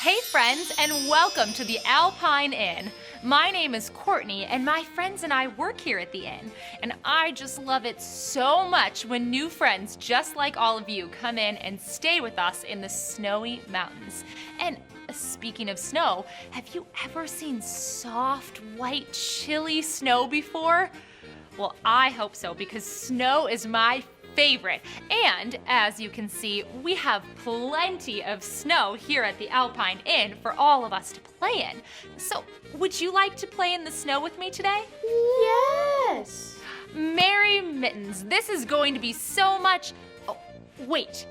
Hey friends, and welcome to the Alpine Inn. My name is Courtney, and my friends and I work here at the inn. And I just love it so much when new friends, just like all of you, come in and stay with us in the snowy mountains. And speaking of snow, have you ever seen soft, white, chilly snow before? Well, I hope so, because snow is my favorite. And as you can see, we have plenty of snow here at the Alpine Inn for all of us to play in. So, would you like to play in the snow with me today? Yes! Merry Mittens, this is going to be so much... Oh, wait.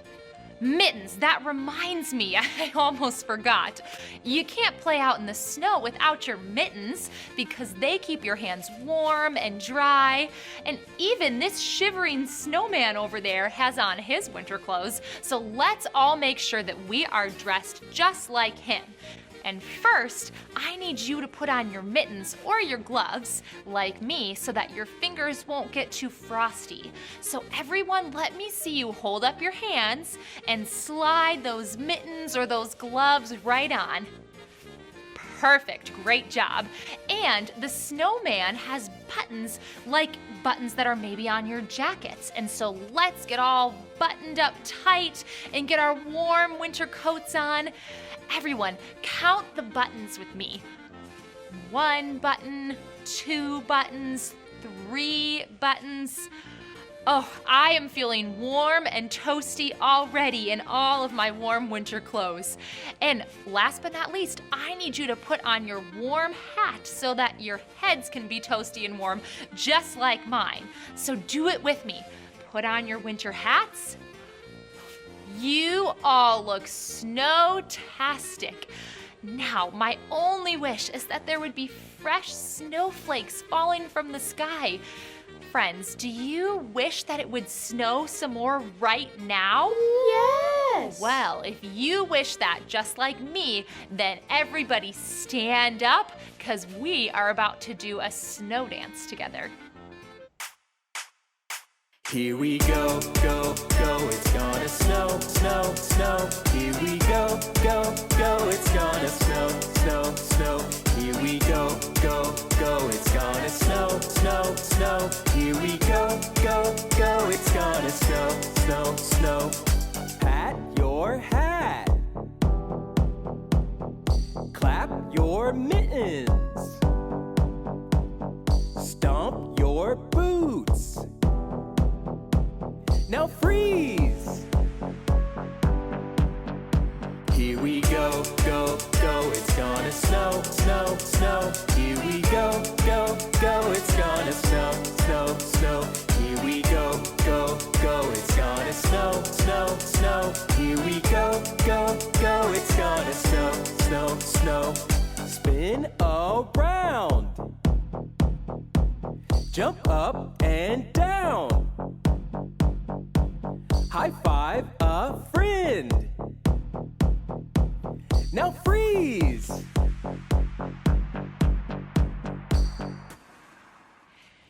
Mittens, that reminds me, I almost forgot. You can't play out in the snow without your mittens because they keep your hands warm and dry. And even this shivering snowman over there has on his winter clothes, so let's all make sure that we are dressed just like him. And first, I need you to put on your mittens or your gloves, like me, so that your fingers won't get too frosty. So everyone, let me see you hold up your hands and slide those mittens or those gloves right on. Perfect, great job. And the snowman has buttons, like buttons that are maybe on your jackets. And so let's get all buttoned up tight and get our warm winter coats on. Everyone, count the buttons with me. 1 button, 2 buttons, 3 buttons. Oh, I am feeling warm and toasty already in all of my warm winter clothes. And last but not least, I need you to put on your warm hat so that your heads can be toasty and warm, just like mine. So do it with me. Put on your winter hats. You all look snow-tastic. Now, my only wish is that there would be fresh snowflakes falling from the sky. Friends, do you wish that it would snow some more right now? Yes! Well, if you wish that just like me, then everybody stand up, because we are about to do a snow dance together. Here we go, go, go, it's gonna snow, snow, snow. Here we go, go, go, it's gonna snow, snow, snow. Here we go, go, go, it's gonna snow, snow, snow. Here we go, go, go, it's gonna snow, snow, snow. Pat your hat. Clap your mittens. Stomp your boots. Now freeze! Here we go, go, go, it's gonna snow, snow, snow. Here we go, go, go, it's gonna snow, snow, snow. Here we go, go, go, it's gonna snow, snow, snow. Here we go, go, go, it's gonna snow, snow, snow. Spin around. Jump up and down. High five a friend. Now freeze.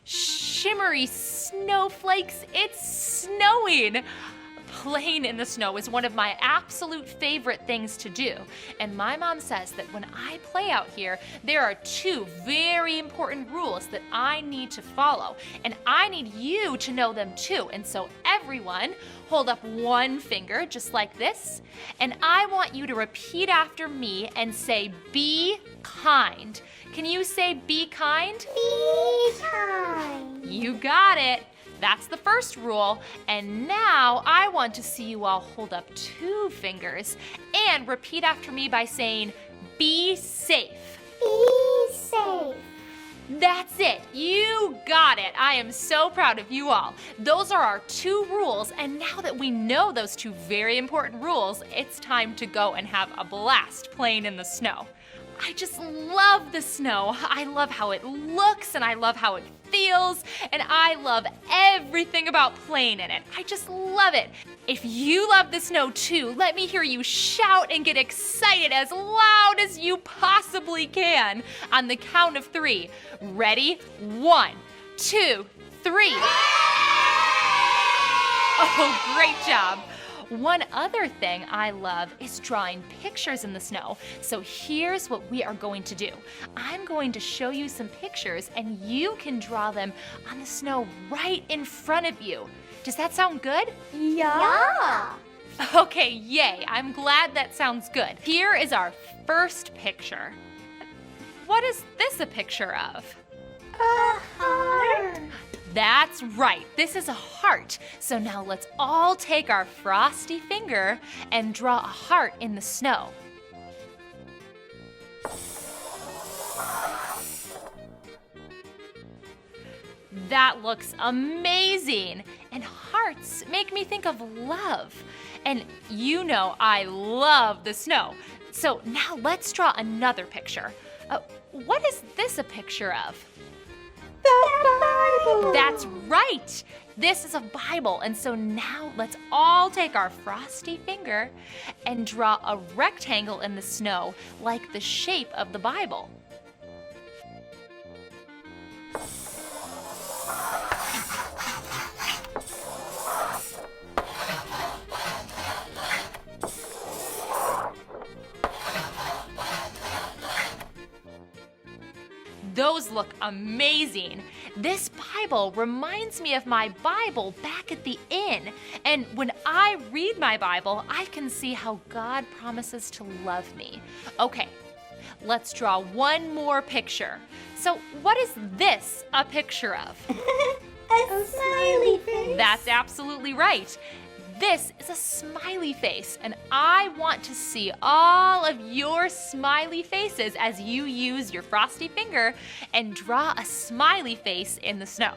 Shimmery snowflakes, it's snowing. Playing in the snow is one of my absolute favorite things to do. And my mom says that when I play out here, there are 2 very important rules that I need to follow. And I need you to know them too. And so everyone, hold up 1 finger just like this. And I want you to repeat after me and say, be kind. Can you say be kind? Be kind. You got it. That's the first rule. And now I want to see you all hold up 2 fingers and repeat after me by saying, be safe. Be safe. That's it. You got it. I am so proud of you all. Those are our 2 rules. And now that we know those 2 very important rules, it's time to go and have a blast playing in the snow. I just love the snow. I love how it looks and I love how it feels, and I love everything about playing in it. I just love it. If you love the snow too, let me hear you shout and get excited as loud as you possibly can on the count of 3. Ready? 1, 2, 3. Oh, great job. One other thing I love is drawing pictures in the snow. So here's what we are going to do. I'm going to show you some pictures and you can draw them on the snow right in front of you. Does that sound good? Yeah. Okay, yay. I'm glad that sounds good. Here is our first picture. What is this a picture of? A heart. That's right, this is a heart. So now let's all take our frosty finger and draw a heart in the snow. That looks amazing. And hearts make me think of love. And you know I love the snow. So now let's draw another picture. What is this a picture of? The Bible. That's right. This is a Bible. And so now let's all take our frosty finger and draw a rectangle in the snow like the shape of the Bible. Those look amazing. This Bible reminds me of my Bible back at the inn. And when I read my Bible, I can see how God promises to love me. Okay, let's draw one more picture. So what is this a picture of? A smiley face. That's absolutely right. This is a smiley face, and I want to see all of your smiley faces as you use your frosty finger and draw a smiley face in the snow.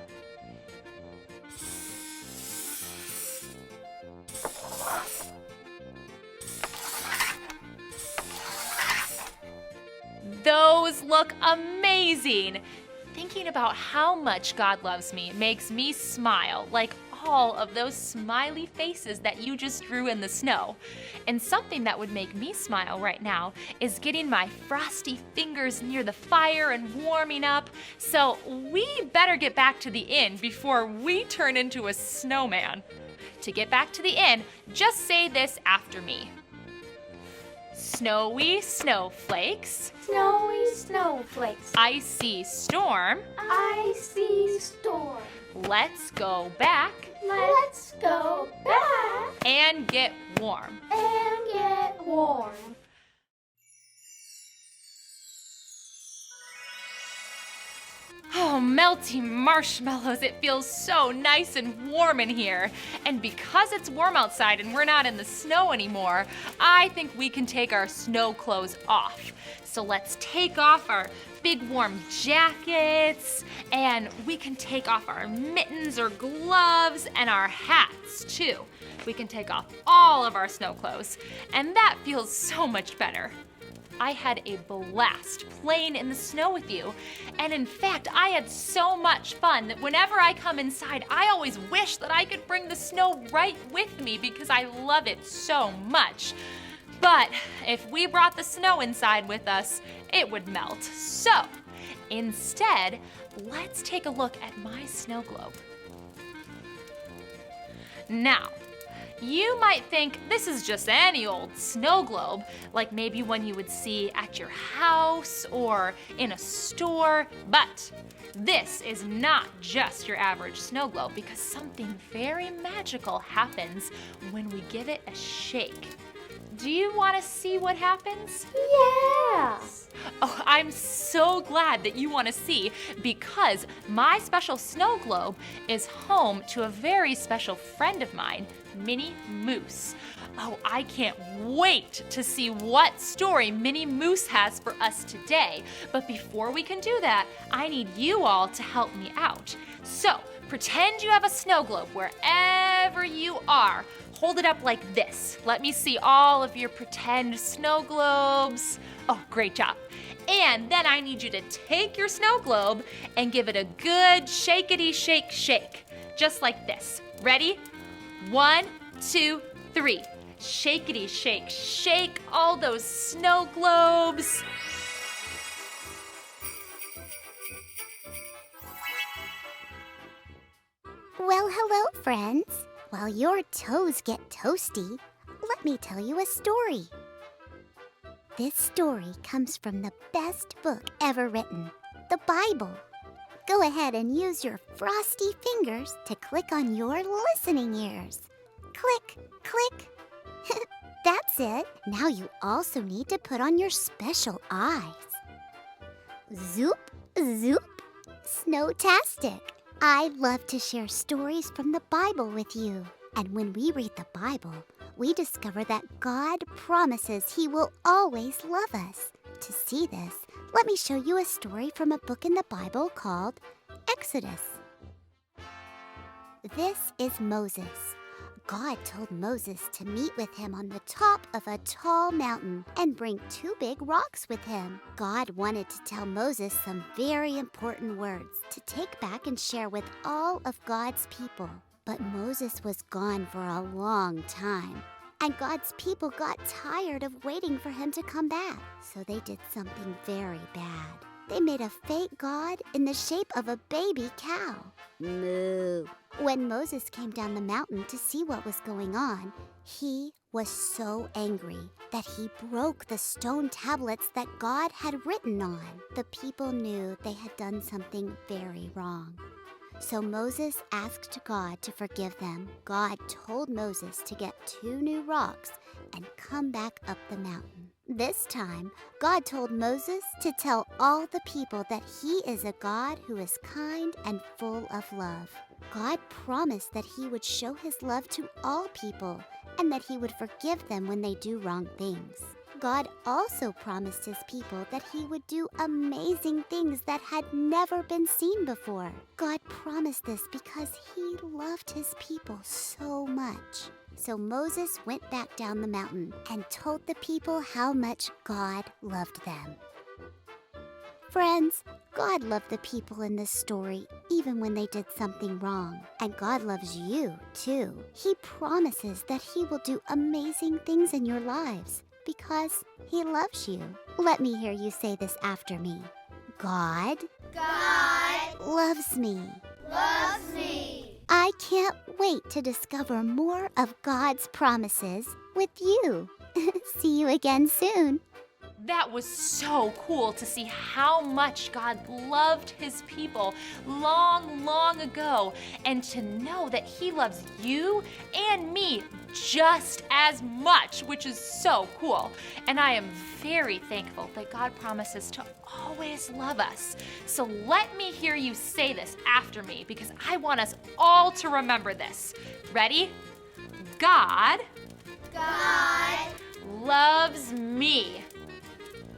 Those look amazing. Thinking about how much God loves me makes me smile like all of those smiley faces that you just drew in the snow. And something that would make me smile right now is getting my frosty fingers near the fire and warming up. So we better get back to the inn before we turn into a snowman. To get back to the inn, just say this after me. Snowy snowflakes, Snowy snowflakes. icy storm, Icy storm. let's go back Let's go back and get warm. and get warm. Oh, melty marshmallows, it feels so nice and warm in here. And because it's warm outside and we're not in the snow anymore, I think we can take our snow clothes off. So let's take off our big warm jackets, and we can take off our mittens or gloves and our hats too. We can take off all of our snow clothes, and that feels so much better. I had a blast playing in the snow with you. And in fact, I had so much fun that whenever I come inside, I always wish that I could bring the snow right with me because I love it so much. But if we brought the snow inside with us, it would melt. So instead, let's take a look at my snow globe. Now, you might think this is just any old snow globe, like maybe one you would see at your house or in a store, but this is not just your average snow globe because something very magical happens when we give it a shake. Do you want to see what happens? Yes. Oh, I'm so glad that you want to see because my special snow globe is home to a very special friend of mine, Minnie Moose. Oh, I can't wait to see what story Minnie Moose has for us today. But before we can do that, I need you all to help me out. So, pretend you have a snow globe wherever you are. Hold it up like this. Let me see all of your pretend snow globes. Oh, great job. And then I need you to take your snow globe and give it a good shakety shake shake. Just like this. Ready? 1, 2, 3. Shakety shake shake all those snow globes. Well, hello, friends. While your toes get toasty, let me tell you a story. This story comes from the best book ever written, the Bible. Go ahead and use your frosty fingers to click on your listening ears. Click, click. That's it. Now you also need to put on your special eyes. Zoop, zoop, snowtastic. I love to share stories from the Bible with you. And when we read the Bible, we discover that God promises He will always love us. To see this, let me show you a story from a book in the Bible called Exodus. This is Moses. God told Moses to meet with him on the top of a tall mountain and bring 2 big rocks with him. God wanted to tell Moses some very important words to take back and share with all of God's people. But Moses was gone for a long time, and God's people got tired of waiting for him to come back. So they did something very bad. They made a fake God in the shape of a baby cow. Moo. When Moses came down the mountain to see what was going on, he was so angry that he broke the stone tablets that God had written on. The people knew they had done something very wrong. So Moses asked God to forgive them. God told Moses to get 2 new rocks and come back up the mountain. This time, God told Moses to tell all the people that He is a God who is kind and full of love. God promised that He would show His love to all people and that He would forgive them when they do wrong things. God also promised His people that He would do amazing things that had never been seen before. God promised this because He loved His people so much. So Moses went back down the mountain and told the people how much God loved them. Friends, God loved the people in this story even when they did something wrong. And God loves you, too. He promises that He will do amazing things in your lives because He loves you. Let me hear you say this after me. God loves me. Loves me. I can't wait to discover more of God's promises with you. See you again soon. That was so cool to see how much God loved His people long, long ago, and to know that He loves you and me just as much, which is so cool. And I am very thankful that God promises to always love us. So let me hear you say this after me, because I want us all to remember this. Ready? God loves me.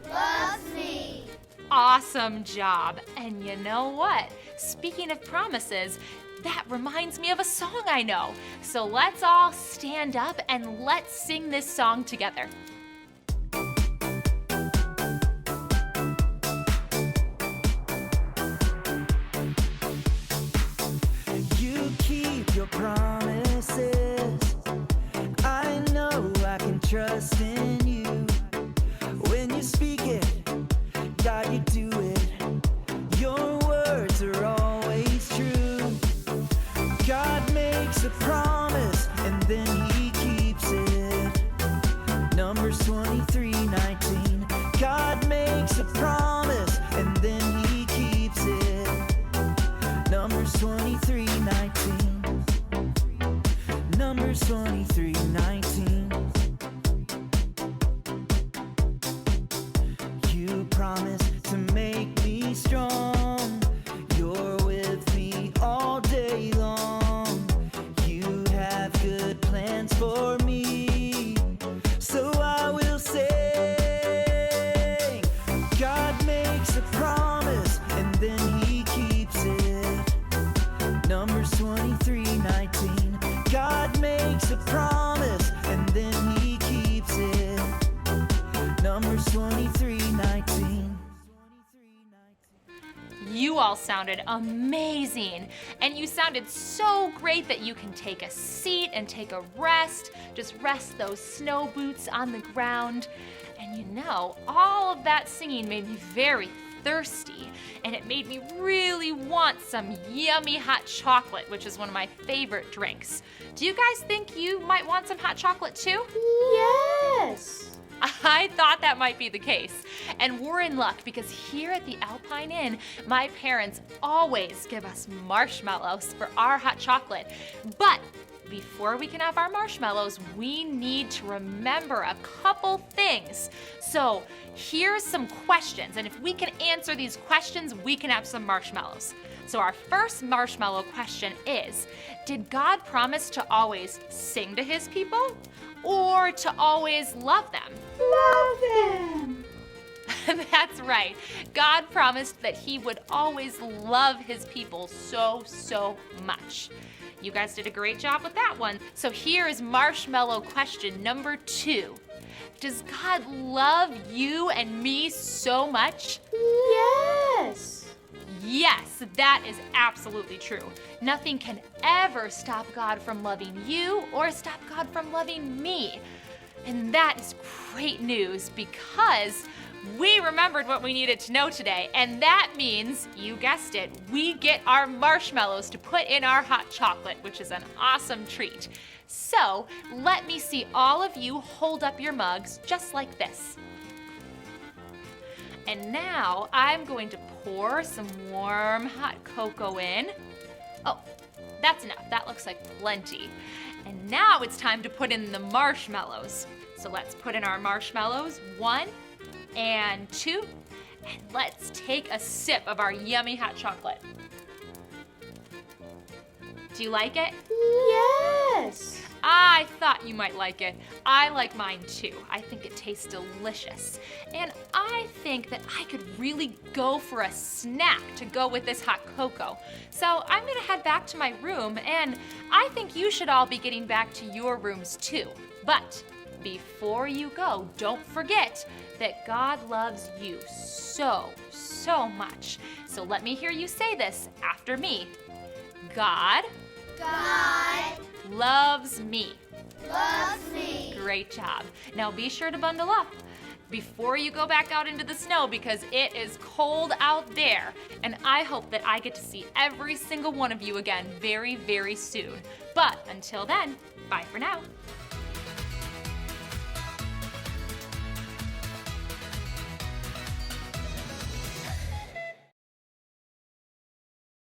Loves me. Awesome job. And you know what? Speaking of promises, that reminds me of a song I know. So let's all stand up and let's sing this song together. You keep your promises. I know I can trust in you. When you speak it, God, you do it. Your words are always true. God makes a promise and then He keeps it. Numbers 23:19. God makes a promise and then He keeps it. Numbers 23:19. Numbers 23:19. You promise to make me strong. You're with me all day long. You have good plans for me. So I will sing. God makes a promise and then He keeps it. Numbers 23:19. God makes a promise and then He keeps it. Numbers 23:19. You all sounded amazing, and you sounded so great that you can take a seat and take a rest. Just rest those snow boots on the ground. And you know, all of that singing made me very thirsty, and it made me really want some yummy hot chocolate, which is one of my favorite drinks. Do you guys think you might want some hot chocolate too? Yes. I thought that might be the case. And we're in luck because here at the Alpine Inn, my parents always give us marshmallows for our hot chocolate. But before we can have our marshmallows, we need to remember a couple things. So here's some questions, and if we can answer these questions, we can have some marshmallows. So our first marshmallow question is, did God promise to always sing to his people or to always love them? Love them. That's right. God promised that he would always love his people so much. You guys did a great job with that one. So here is marshmallow question number 2. Does God love you and me so much? Yes. Yes, that is absolutely true. Nothing can ever stop God from loving you or stop God from loving me. And that is great news because we remembered what we needed to know today, and that means, you guessed it, we get our marshmallows to put in our hot chocolate, which is an awesome treat. So, let me see all of you hold up your mugs just like this. And now I'm going to pour some warm hot cocoa in. Oh, that's enough. That looks like plenty. And now it's time to put in the marshmallows. So let's put in our marshmallows, 1 and 2, and let's take a sip of our yummy hot chocolate. Do you like it? Yes. I thought you might like it. I like mine too. I think it tastes delicious. And I think that I could really go for a snack to go with this hot cocoa. So I'm gonna head back to my room, and I think you should all be getting back to your rooms too. But before you go, don't forget that God loves you so much. So let me hear you say this after me. God loves me. Loves me. Great job. Now be sure to bundle up before you go back out into the snow because it is cold out there. And I hope that I get to see every single one of you again very soon. But until then, bye for now.